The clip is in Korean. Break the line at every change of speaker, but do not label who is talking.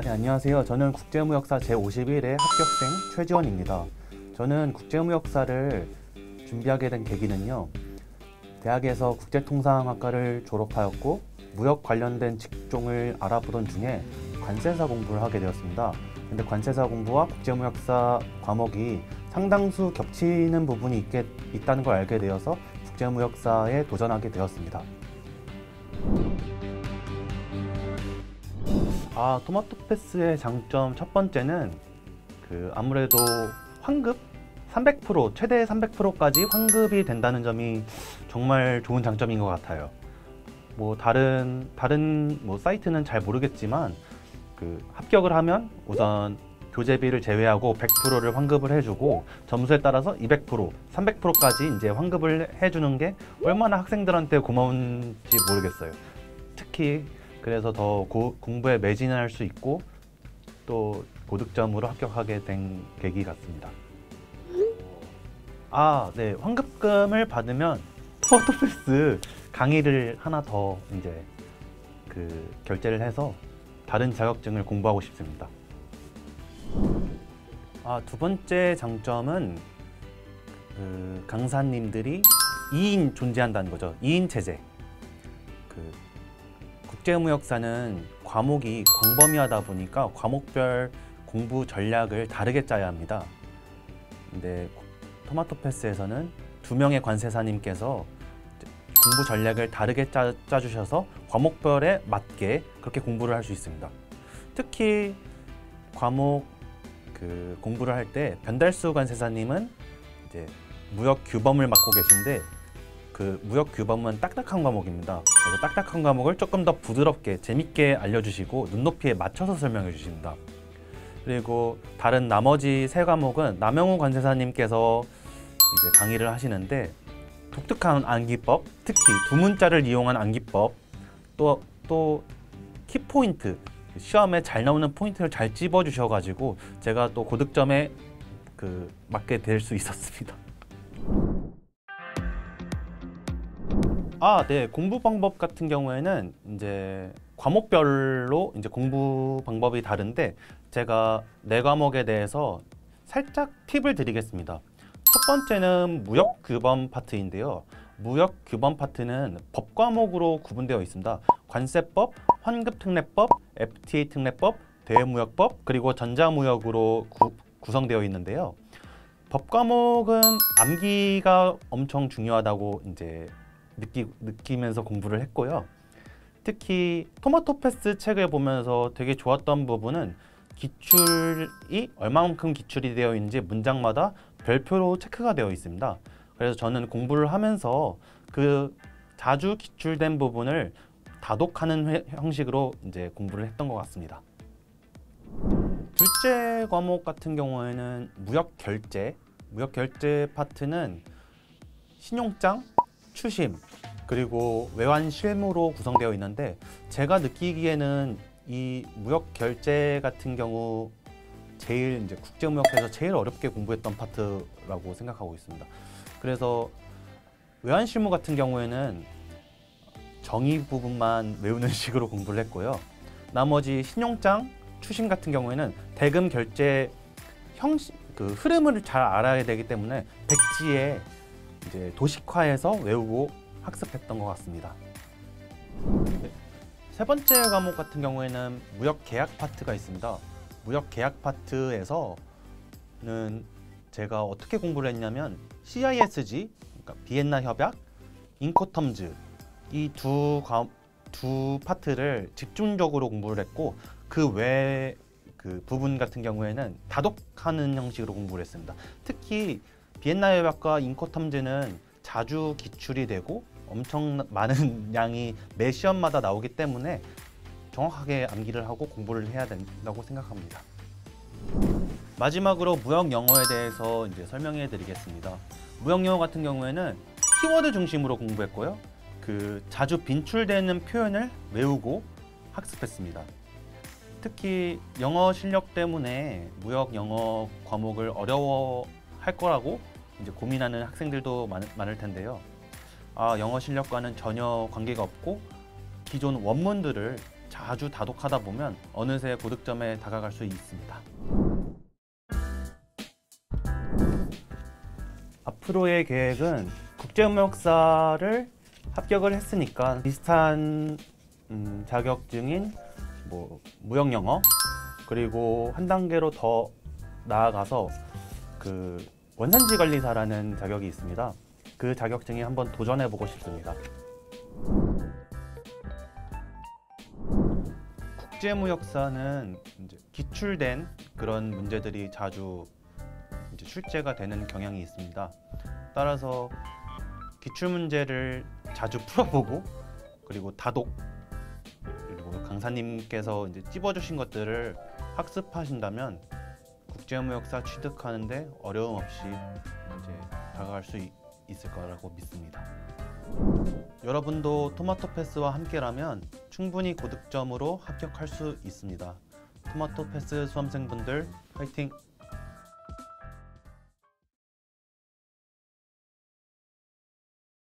네, 안녕하세요. 저는 국제무역사 제51회 합격생 최지원입니다. 저는 국제무역사를 준비하게 된 계기는요. 대학에서 국제통상학과를 졸업하였고 무역 관련된 직종을 알아보던 중에 관세사 공부를 하게 되었습니다. 근데 관세사 공부와 국제무역사 과목이 상당수 겹치는 부분이 있다는 걸 알게 되어서 국제무역사에 도전하게 되었습니다. 토마토 패스의 장점 첫 번째는 아무래도 환급 300%, 최대 300%까지 환급이 된다는 점이 정말 좋은 장점인 것 같아요. 다른 사이트는 잘 모르겠지만 합격을 하면 우선 교재비를 제외하고 100%를 환급을 해주고 점수에 따라서 200%, 300%까지 이제 환급을 해주는 게 얼마나 학생들한테 고마운지 모르겠어요. 특히 그래서 더 공부에 매진할 수 있고 또 고득점으로 합격하게 된 계기 같습니다. 네, 환급금을 받으면 토마토 패스 강의를 하나 더 이제 결제를 해서 다른 자격증을 공부하고 싶습니다. 두 번째 장점은 강사님들이 2인 존재한다는 거죠. 2인 체제. 국제무역사는 과목이 광범위하다 보니까 과목별 공부 전략을 다르게 짜야 합니다. 근데 토마토 패스에서는 2명의 관세사님께서 공부 전략을 다르게 짜주셔서 과목별에 맞게 그렇게 공부를 할 수 있습니다. 특히 과목 공부를 할 때 변달수 관세사님은 이제 무역 규범을 맡고 계신데 무역 규범은 딱딱한 과목입니다. 그래서 딱딱한 과목을 조금 더 부드럽게 재밌게 알려주시고 눈높이에 맞춰서 설명해 주십니다. 그리고 다른 나머지 3과목은 남영우 관세사님께서 이제 강의를 하시는데 독특한 암기법, 특히 두문자를 이용한 암기법, 또 키포인트, 시험에 잘 나오는 포인트를 잘 찝어주셔가지고 제가 또 고득점에 맞게 될 수 있었습니다. 네, 공부 방법 같은 경우에는 이제 과목별로 이제 공부 방법이 다른데 제가 4과목에 대해서 살짝 팁을 드리겠습니다. 첫 번째는 무역 규범 파트인데요. 무역 규범 파트는 법 과목으로 구분되어 있습니다. 관세법, 환급특례법, FTA 특례법, 대외무역법, 그리고 전자무역으로 구성되어 있는데요. 법 과목은 암기가 엄청 중요하다고 이제 느끼면서 공부를 했고요. 특히 토마토 패스 책을 보면서 되게 좋았던 부분은 기출이 얼마만큼 기출이 되어 있는지 문장마다 별표로 체크가 되어 있습니다. 그래서 저는 공부를 하면서 자주 기출된 부분을 다독하는 형식으로 이제 공부를 했던 것 같습니다. 둘째 과목 같은 경우에는 무역 결제 파트는 신용장, 추심, 그리고 외환 실무로 구성되어 있는데 제가 느끼기에는 이 무역 결제 같은 경우 제일 이제 국제무역에서 제일 어렵게 공부했던 파트라고 생각하고 있습니다. 그래서 외환 실무 같은 경우에는 정의 부분만 외우는 식으로 공부를 했고요. 나머지 신용장, 추심 같은 경우에는 대금 결제 흐름을 잘 알아야 되기 때문에 백지에 이제 도식화해서 외우고 학습했던 것 같습니다. 세 번째 과목 같은 경우에는 무역 계약 파트가 있습니다. 무역 계약 파트에서는 제가 어떻게 공부를 했냐면 CISG, 그러니까 비엔나 협약, 인코텀즈 이 두 파트를 집중적으로 공부를 했고 그 외 부분 같은 경우에는 다독하는 형식으로 공부를 했습니다. 특히 비엔나 협약과 인코텀즈는 자주 기출이 되고 엄청 많은 양이 매 시험마다 나오기 때문에 정확하게 암기를 하고 공부를 해야 된다고 생각합니다. 마지막으로 무역 영어에 대해서 이제 설명해 드리겠습니다. 무역 영어 같은 경우에는 키워드 중심으로 공부했고요. 자주 빈출되는 표현을 외우고 학습했습니다. 특히 영어 실력 때문에 무역 영어 과목을 어려워할 거라고 이제 고민하는 학생들도 많을 텐데요. 영어 실력과는 전혀 관계가 없고 기존 원문들을 자주 다독하다 보면 어느새 고득점에 다가갈 수 있습니다. 앞으로의 계획은 국제무역사를 합격을 했으니까 비슷한 자격증인 무역영어, 그리고 한 단계로 더 나아가서 그 원산지 관리사라는 자격이 있습니다. 그 자격증에 한번 도전해 보고 싶습니다. 국제무역사는 이제 기출된 그런 문제들이 자주 이제 출제가 되는 경향이 있습니다. 따라서 기출 문제를 자주 풀어보고, 그리고 다독, 그리고 강사님께서 이제 찝어주신 것들을 학습하신다면 국제무역사 취득하는데 어려움 없이 이제 다가갈 수 있을 거라고 믿습니다. 여러분도 토마토 패스와 함께라면 충분히 고득점으로 합격할 수 있습니다. 토마토 패스 수험생분들 화이팅!